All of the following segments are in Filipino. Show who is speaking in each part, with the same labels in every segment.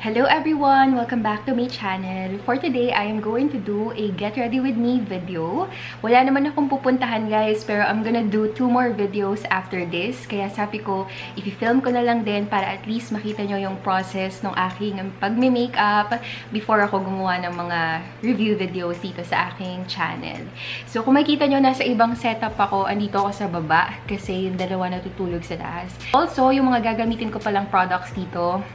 Speaker 1: Hello everyone! Welcome back to my channel. For today, I am going to do a get ready with me video. Wala naman akong pupuntahan guys, pero I'm gonna do 2 more videos after this. Kaya sabi ko, i-film ko na lang din para at least makita nyo yung process ng aking pagme-makeup before ako gumawa ng mga review videos dito sa aking channel. So kung makita nyo, nasa ibang setup ako. Andito ako sa baba kasi yung dalawa natutulog sa taas. Also, yung mga gagamitin ko palang products dito,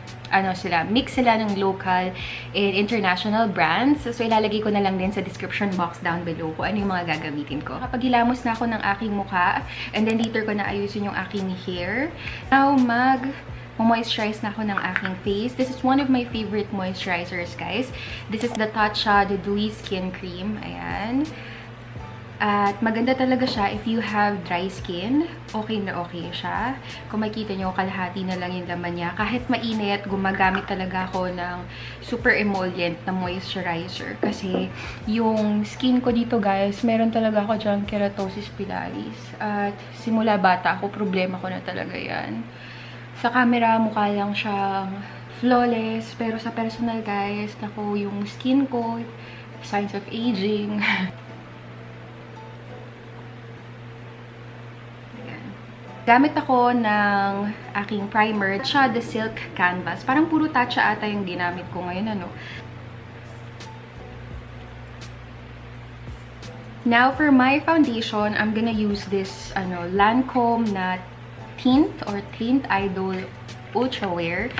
Speaker 1: mix sila ng local and international brands. So, ilalagay ko na lang din sa description box down below kung ano yung mga gagamitin ko. Kapag hilamos na ako ng aking mukha, and then later ko na ayusin yung aking hair. Now, moisturize na ako ng aking face. This is one of my favorite moisturizers, guys. This is the Tatcha, the Dewy Skin Cream. Ayan. At maganda talaga siya if you have dry skin. Okay na okay siya. Kung makita nyo, kalahati na lang yung laman niya. Kahit mainit, gumagamit talaga ako ng super emollient na moisturizer. Kasi yung skin ko dito guys, meron talaga ako dyan keratosis pilaris. At simula bata ako, problema ko na talaga yan. Sa camera, mukha lang siyang flawless. Pero sa personal guys, naku, yung skin ko, signs of aging. Gamit ako ng aking primer, Tatcha the Silk Canvas. Parang puro Tatcha ata yung ginamit ko ngayon, ano. Now, for my foundation, I'm gonna use this, Lancome na Teint or Teint Idol Ultra Wear.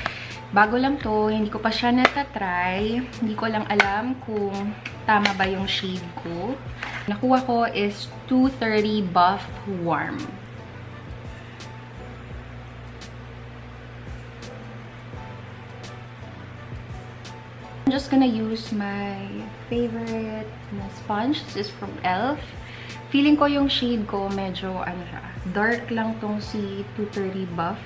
Speaker 1: Bago lang to, hindi ko pa siya natatry. Hindi ko lang alam kung tama ba yung shade ko. Nakuha ko is 230 Buff Warm. I'm just gonna use my favorite sponge. This is from e.l.f. Feeling ko yung shade ko medyo dark lang tong si 230 Buff.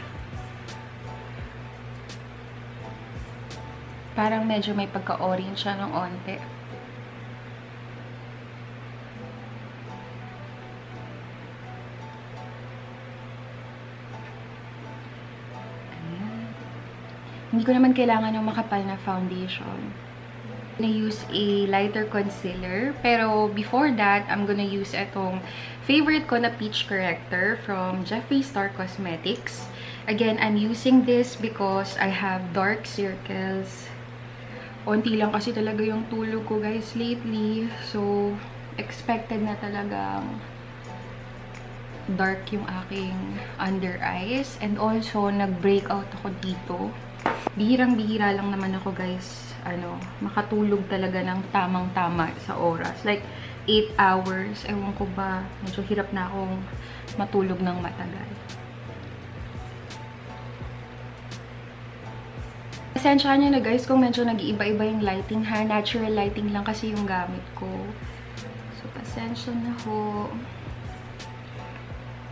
Speaker 1: Parang medyo may pagka-orange siya ng onte. Hindi ko naman kailangan ng makapal na foundation. I'm gonna use a lighter concealer. Pero before that, I'm gonna use itong favorite ko na peach corrector from Jeffree Star Cosmetics. Again, I'm using this because I have dark circles. Onti lang kasi talaga yung tulog ko guys lately. So, expected na talagang dark yung aking under eyes. And also, nag-breakout ako dito. Bihirang-bihira lang naman ako guys, makatulog talaga ng tamang-tama sa oras. Like, 8 hours. Ewan ko ba, medyo hirap na akong matulog ng matagal. Pasensyahan nyo na guys kung medyo nag-iiba-iba yung lighting ha. Natural lighting lang kasi yung gamit ko. So, pasensya na ho.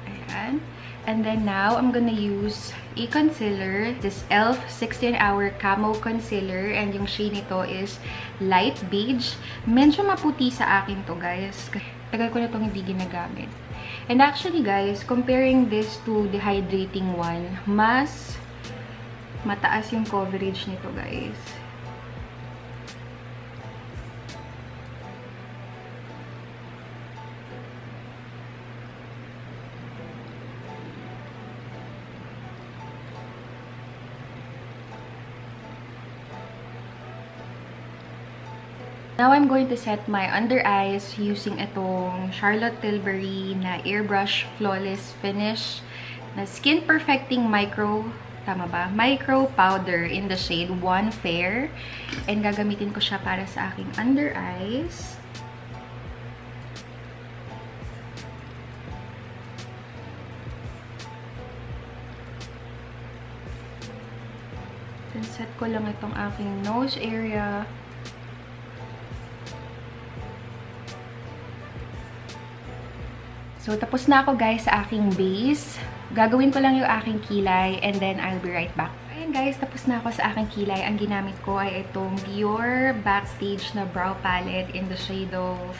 Speaker 1: Ayan. And then now, I'm gonna use a concealer. This e.l.f. 16-Hour Camo Concealer. And yung shade nito is light beige. Medyo maputi sa akin to, guys. Tagal ko na itong hindi ginagamit. And actually, guys, comparing this to the hydrating one, mas mataas yung coverage nito, guys. Now, I'm going to set my under eyes using itong Charlotte Tilbury na Airbrush Flawless Finish na Skin Perfecting Micro Powder in the shade 1 Fair. And gagamitin ko siya para sa aking under eyes. Then set ko lang itong aking nose area. So, tapos na ako guys sa aking base. Gagawin ko lang yung aking kilay and then I'll be right back. Ayan guys, tapos na ako sa aking kilay. Ang ginamit ko ay itong Dior Backstage na brow palette in the shade of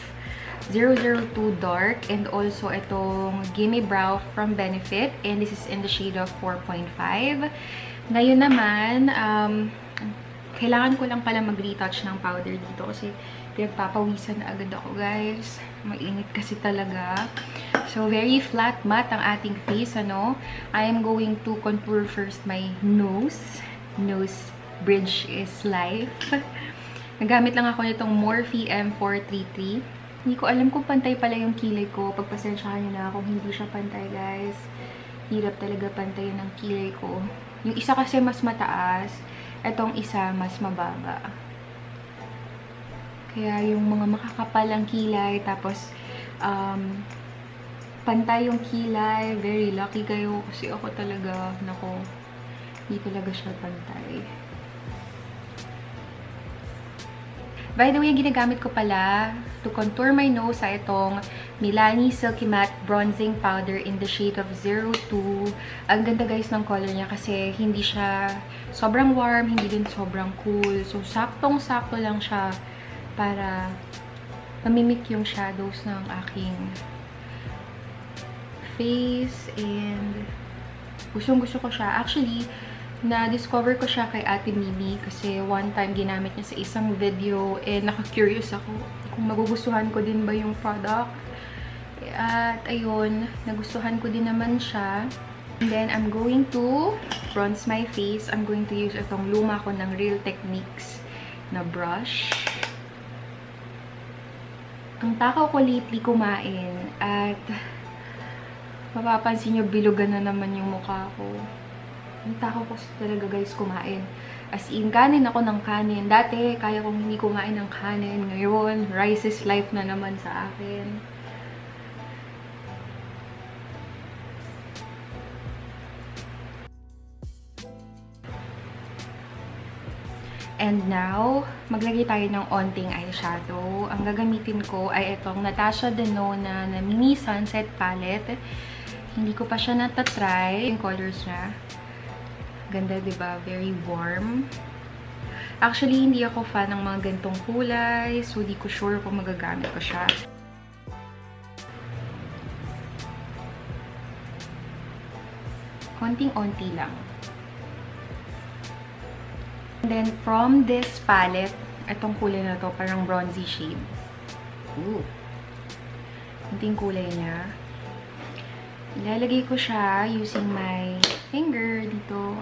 Speaker 1: 002 Dark and also itong Gimme Brow from Benfit and this is in the shade of 4.5. Ngayon naman, Kailangan ko lang pala mag-retouch ng powder dito kasi pinagpapawisan na agad ako, guys. Mainit kasi talaga. So, very flat matte ang ating face, ano. I am going to contour first my nose. Nose bridge is life. Nagamit lang ako nitong Morphe M433. Hindi ko alam kung pantay pala yung kilay ko. Pagpasensyahan nyo na kung hindi siya pantay, guys. Hirap talaga pantayin ng kilay ko. Yung isa kasi mas mataas. Etong isa mas mababa. Kaya yung mga makakapalang kilay, tapos pantay yung kilay. Very lucky kayo kasi ako talaga, nako, hindi talaga siya pantay. By the way, ginagamit ko pala to contour my nose sa itong Milani Silky Matte Bronzing Powder in the shade of 02. Ang ganda, guys, ng color niya kasi hindi siya sobrang warm, hindi din sobrang cool. So, saktong-sakto lang siya para mamimik yung shadows ng aking face. And gustong-gusto ko siya. Actually, na-discover ko siya kay Ate Mimi kasi one time ginamit niya sa isang video and naka-curious ako kung magugustuhan ko din ba yung product. At ayun, nagustuhan ko din naman siya. And then, I'm going to bronze my face. I'm going to use itong luma ko ng Real Techniques na brush. Ang takaw ko lately kumain at mapapansin nyo, bilugan na naman yung mukha ko. Ang takaw ko talaga, guys, kumain. As in, kanin ako ng kanin. Dati, kaya kong hindi kumain ng kanin. Ngayon, rice is life na naman sa akin. And now, maglagay tayo ng onting eyeshadow. Ang gagamitin ko ay itong Natasha denona na mini sunset palette. Hindi ko pa siya natatry. Yung colors niya. Ganda, diba? Very warm. Actually, hindi ako fan ng mga gantong kulay. So, di ko sure kung magagamit ko siya. Konting-onti lang. And then, from this palette, itong kulay na to, parang bronzy shade. Ooh. Ito yung kulay niya. Ilalagay ko siya using my finger dito.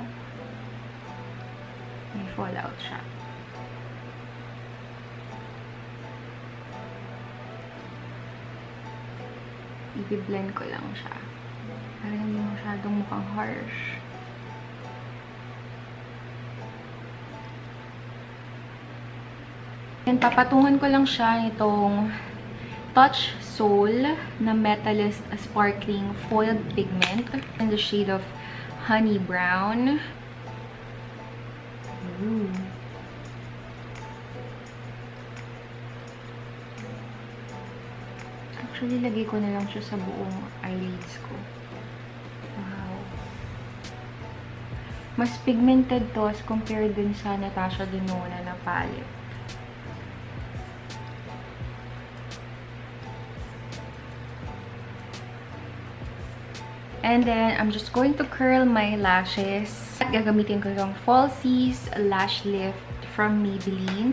Speaker 1: May fallout siya. I-blend ko lang siya. Para hindi masyadong mukhang harsh. And papatungan ko lang siya nitong Touch Soul na Metallist Sparkling Foiled Pigment in the shade of Honey Brown. Ooh. Actually, lagay ko na lang siya sa buong eyelids ko. Wow. Mas pigmented to as compared din sa Natasha denona na palette. And then, I'm just going to curl my lashes. At gagamitin ko yung Falsies Lash Lift from Maybelline.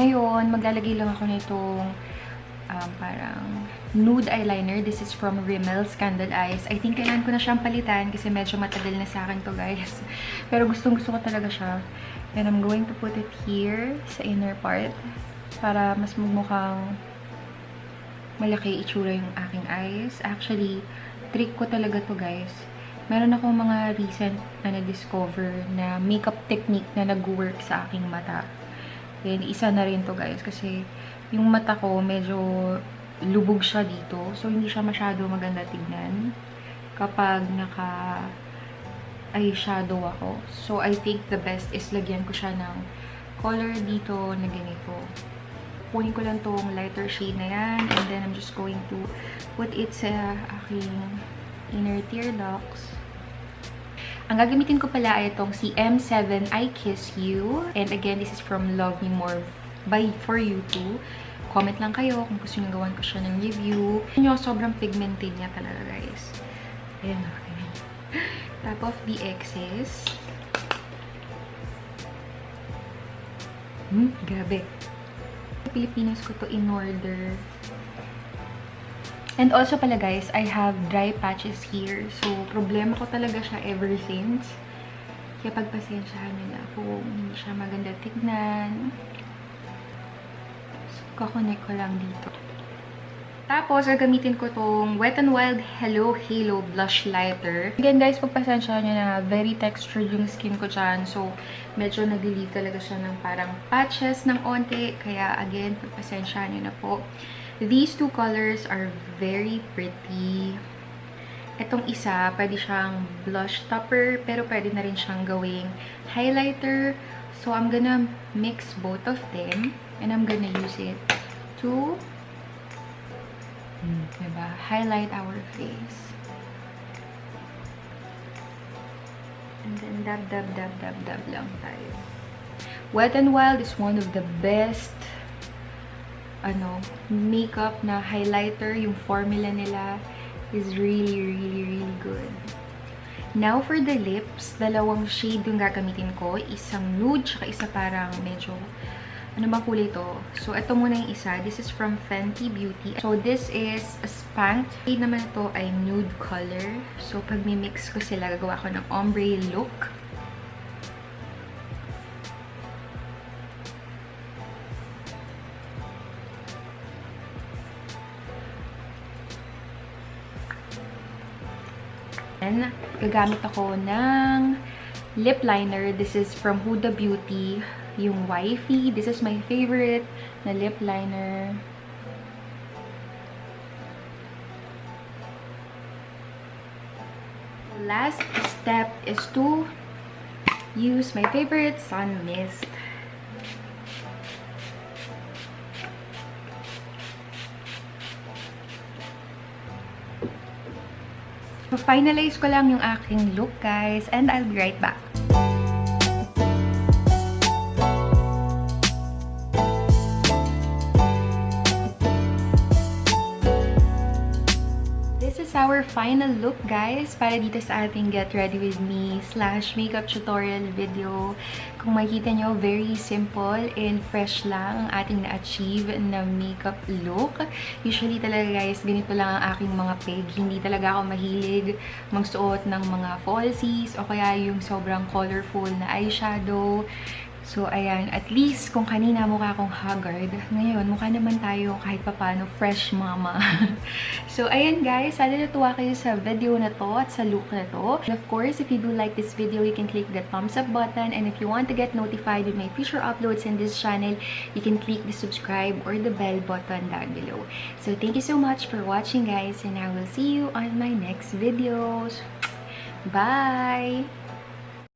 Speaker 1: Ngayon, maglalagay lang ako nitong parang nude eyeliner. This is from Rimmel's Candle Eyes. I think kailangan ko na siyang palitan kasi medyo matagal na sa akin to, guys. Pero gustong-gusto ko talaga siya. And I'm going to put it here sa inner part para mas magmukhang malaki itsura yung aking eyes. Actually, trick ko talaga to, guys. Meron akong mga recent na na-discover na makeup technique na nag-work sa aking mata. And isa na rin to, guys, kasi yung mata ko medyo lubog siya dito. So, hindi siya masyado maganda tignan kapag eyeshadow ako. So, I think the best is lagyan ko siya ng color dito na ganito. Kunin ko lang tong lighter shade na yan. And then, I'm just going to put it sa aking inner tear ducts. Ang gagamitin ko pala ay itong si M7 I Kiss You. And again, this is from Love Me More by For You Too. comment lang kayo kung gusto nyo gawan ko siya ng review. Nyo, sobrang pigmented niya talaga, guys. Ayan, okay. Top of the excess. Grabe. Pilipinas ko to in order. And also pala guys, I have dry patches here. So, problema ko talaga siya ever since. Kaya pagpasensyahan nyo na ako. Hindi siya maganda tignan. So, kakonect ko lang dito. Tapos, gagamitin ko tong Wet n Wild Hello Halo Blush Lighter. Again guys, pagpasensyahan nyo na very textured yung skin ko dyan. So, medyo nag-leave talaga siya ng parang patches ng onte. Kaya again, pagpasensyahan nyo na po. These two colors are very pretty. Itong isa, pwede siyang blush topper, pero pwede na rin siyang gawing highlighter. So, I'm gonna mix both of them. And I'm gonna use it to diba? Highlight our face. And then, dab lang tayo. Wet n Wild is one of the best makeup na highlighter. Yung formula nila is really good. Now for the lips, dalawang shade yung gagamitin ko. Isang nude, tsaka isa parang medyo ano bang kulay to? So ito muna yung isa. This is from Fenty Beauty. So this is a spanked. Shade naman ito ay nude color. So pag mimix ko sila, gagawa ko ng ombre look. And gagamit ako ng lip liner. This is from Huda Beauty, yung Wifey. This is my favorite na lip liner. Last step is to use my favorite Sunmist. Finalize ko lang yung aking look, guys, and I'll be right back. Our final look, guys, para dito sa ating get ready with me / makeup tutorial video. Kung makikita nyo, very simple and fresh lang ang ating na-achieve na makeup look. Usually talaga, guys, ganito lang ang aking mga peg. Hindi talaga ako mahilig magsuot ng mga falsies o kaya yung sobrang colorful na eyeshadow. So, ayan. At least, kung kanina mukha akong haggard, ngayon, mukha naman tayo kahit papano fresh mama. So, ayan guys. Sana natuwa kayo sa video na to at sa look na to. And of course, if you do like this video, you can click the thumbs up button. And if you want to get notified with my future uploads in this channel, you can click the subscribe or the bell button down below. So, thank you so much for watching, guys. And I will see you on my next videos. Bye!